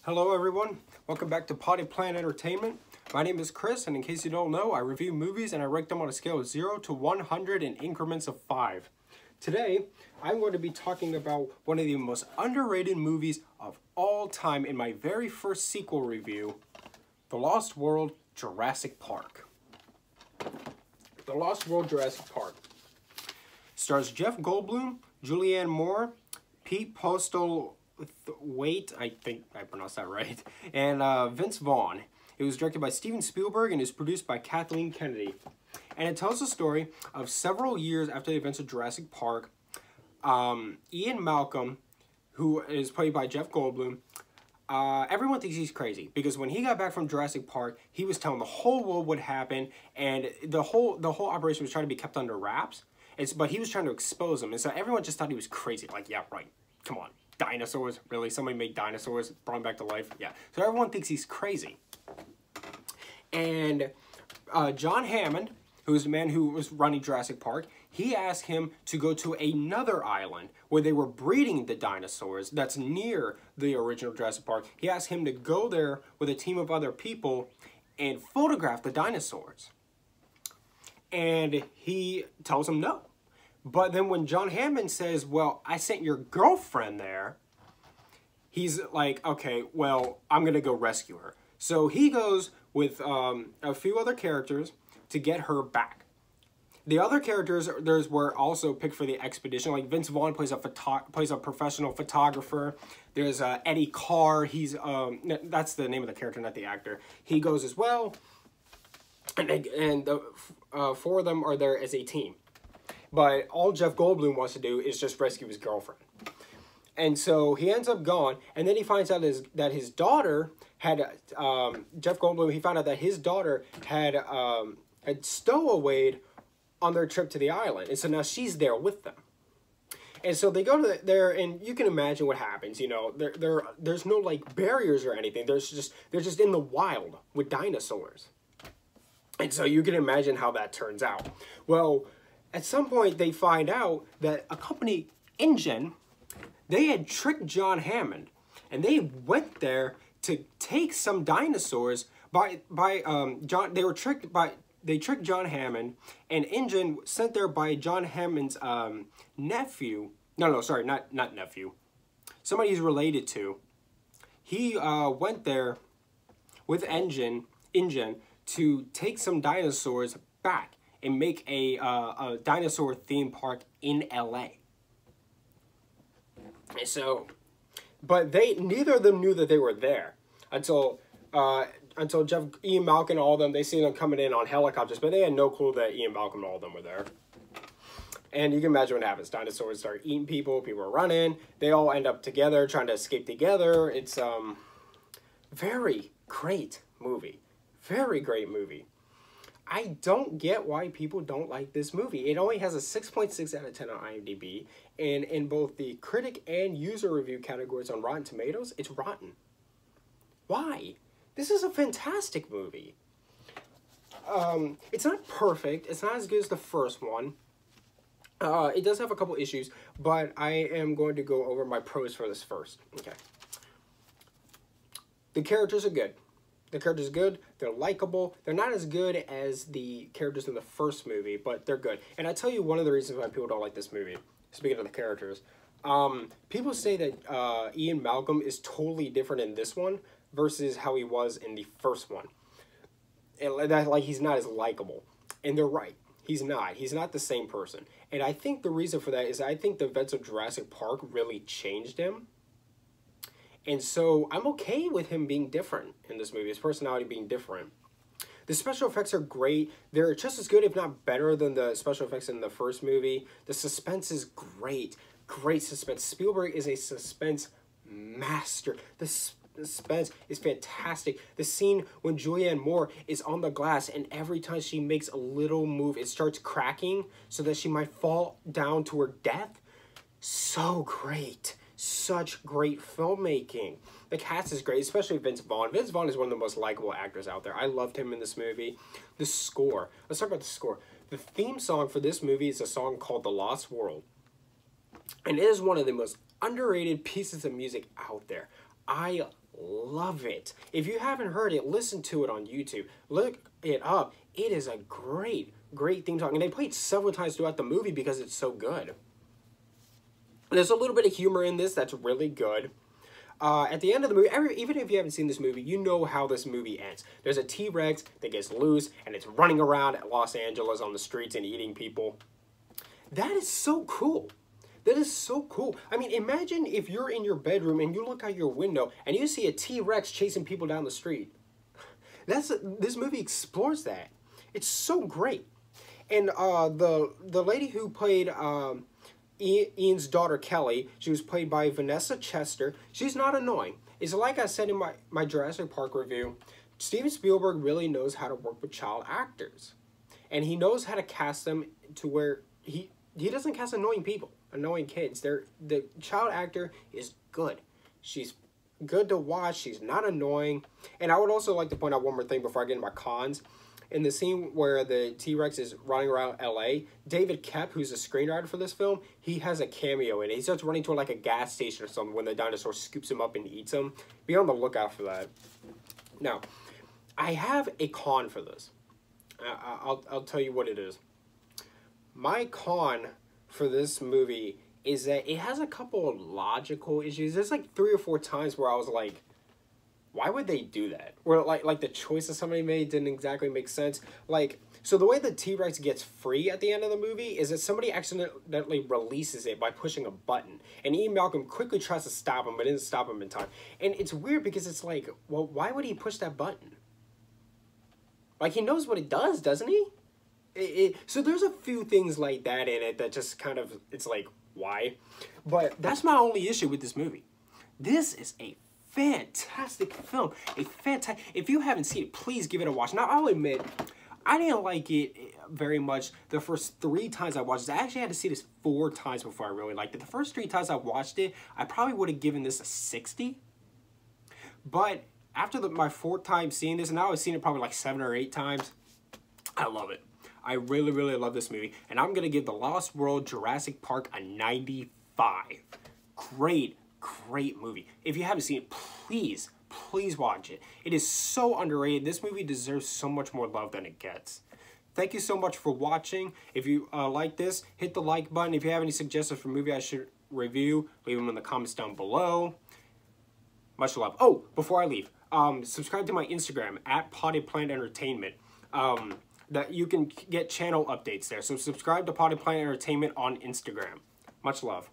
Hello everyone, welcome back to Potty Plant Entertainment. My name is Chris, and in case you don't know, I review movies and I rank them on a scale of 0 to 100 in increments of 5. Today, I'm going to be talking about one of the most underrated movies of all time in my very first sequel review, The Lost World: Jurassic Park. The Lost World: Jurassic Park stars Jeff Goldblum, Julianne Moore, Pete Postlethwaite, I think I pronounced that right, and Vince Vaughn. It was directed by Steven Spielberg and is produced by Kathleen Kennedy. And it tells the story of several years after the events of Jurassic Park. Ian Malcolm, who is played by Jeff Goldblum, everyone thinks he's crazy because when he got back from Jurassic Park, he was telling the whole world what happened, and the whole operation was trying to be kept under wraps. But he was trying to expose them, and so everyone just thought he was crazy. Like, yeah, right, come on. Dinosaurs? Really? Somebody made dinosaurs, brought them back to life? Yeah. So everyone thinks he's crazy. And John Hammond, who is the man who was running Jurassic Park, he asked him to go to another island where they were breeding the dinosaurs that's near the original Jurassic Park. He asked him to go there with a team of other people and photograph the dinosaurs. And he tells him no. But then when John Hammond says, well, I sent your girlfriend there, he's like, okay, well, I'm going to go rescue her. So he goes with a few other characters to get her back. The other characters were also picked for the expedition. Like Vince Vaughn plays a professional photographer. There's Eddie Carr. He's that's the name of the character, not the actor. He goes as well. And the four of them are there as a team. But all Jeff Goldblum wants to do is just rescue his girlfriend. And so he ends up gone, and then he finds out that his daughter had, Jeff Goldblum, he found out that his daughter had stowawayed on their trip to the island. And so now she's there with them. And so they go to there, and you can imagine what happens. You know, there's no, like, barriers or anything. They're just in the wild with dinosaurs. And so you can imagine how that turns out. Well, at some point they find out that a company, InGen, they had tricked John Hammond, and they went there to take some dinosaurs they tricked John Hammond, and InGen sent there by John Hammond's nephew. Sorry, not nephew. Somebody he's related to. He went there with InGen to take some dinosaurs back and make a dinosaur theme park in LA. So, but neither of them knew that they were there until Ian Malcolm and all of them, they see them coming in on helicopters, but they had no clue that Ian Malcolm and all of them were there. And you can imagine what happens. Dinosaurs start eating people, people are running, they all end up together, trying to escape together. It's very great movie. Very great movie. I don't get why people don't like this movie. It only has a 6.6 out of 10 on IMDb, and in both the critic and user review categories on Rotten Tomatoes, it's rotten. Why? This is a fantastic movie. It's not perfect. It's not as good as the first one. It does have a couple issues, but I am going to go over my pros for this first. Okay. The characters are good. The characters are good, they're likable, they're not as good as the characters in the first movie, but they're good. And I tell you one of the reasons why people don't like this movie, speaking of the characters, people say that Ian Malcolm is totally different in this one versus how he was in the first one. And that, like, he's not as likable. And they're right, he's not the same person. And I think the reason for that is I think the events of Jurassic Park really changed him. And so I'm okay with him being different in this movie, his personality being different. The special effects are great. They're just as good, if not better, than the special effects in the first movie. The suspense is great. Great suspense. Spielberg is a suspense master. The suspense is fantastic. The scene when Julianne Moore is on the glass, and every time she makes a little move, it starts cracking so that she might fall down to her death. So great. Such great filmmaking. The cast is great, especially Vince Vaughn. Vince Vaughn is one of the most likable actors out there. I loved him in this movie. The score. Let's talk about the score. The theme song for this movie is a song called The Lost World. And it is one of the most underrated pieces of music out there. I love it. If you haven't heard it, listen to it on YouTube. Look it up. It is a great, great theme song. And they play it several times throughout the movie because it's so good. There's a little bit of humor in this that's really good. At the end of the movie, even if you haven't seen this movie, you know how this movie ends. There's a T-Rex that gets loose, and it's running around Los Angeles on the streets and eating people. That is so cool. That is so cool. I mean, imagine if you're in your bedroom and you look out your window and you see a T-Rex chasing people down the street. This movie explores that. It's so great. And the lady who played Ian's daughter, Kelly, she was played by Vanessa Chester. She's not annoying. It's like I said in my Jurassic Park review, Steven Spielberg really knows how to work with child actors. And he knows how to cast them to where he doesn't cast annoying people, annoying kids. The child actor is good. She's good to watch. She's not annoying. And I would also like to point out one more thing before I get into my cons. In the scene where the T-Rex is running around L.A., David Koepp, who's a screenwriter for this film, he has a cameo in it. He starts running to like a gas station or something when the dinosaur scoops him up and eats him. Be on the lookout for that. Now, I have a con for this. I'll tell you what it is. My con for this movie is that it has a couple of logical issues. There's like 3 or 4 times where I was like, why would they do that? Where like the choices somebody made didn't exactly make sense. Like, so the way the T-Rex gets free at the end of the movie is that somebody accidentally releases it by pushing a button. And Ian Malcolm quickly tries to stop him, but didn't stop him in time. And it's weird because it's like, well, why would he push that button? Like, he knows what it does, doesn't he? So there's a few things like that in it that just kind of, it's like, why? But that's my only issue with this movie. This is a fantastic film. If you haven't seen it, please give it a watch. Now, I'll admit, I didn't like it very much the first 3 times I watched it. I actually had to see this 4 times before I really liked it. The first 3 times I watched it, I probably would have given this a 60. But after my 4th time seeing this, and now I've seen it probably like 7 or 8 times, I love it. I really, really love this movie. And I'm going to give The Lost World Jurassic Park a 95. Great movie. If you haven't seen it, please watch it. It is so underrated. This movie deserves so much more love than it gets. Thank you so much for watching. If you like this, hit the like button. If you have any suggestions for movie I should review, leave them in the comments down below. Much love. Oh, before I leave, subscribe to my Instagram at Potted Plant Entertainment. That you can get channel updates there. So subscribe to Potted Plant Entertainment on Instagram. Much love.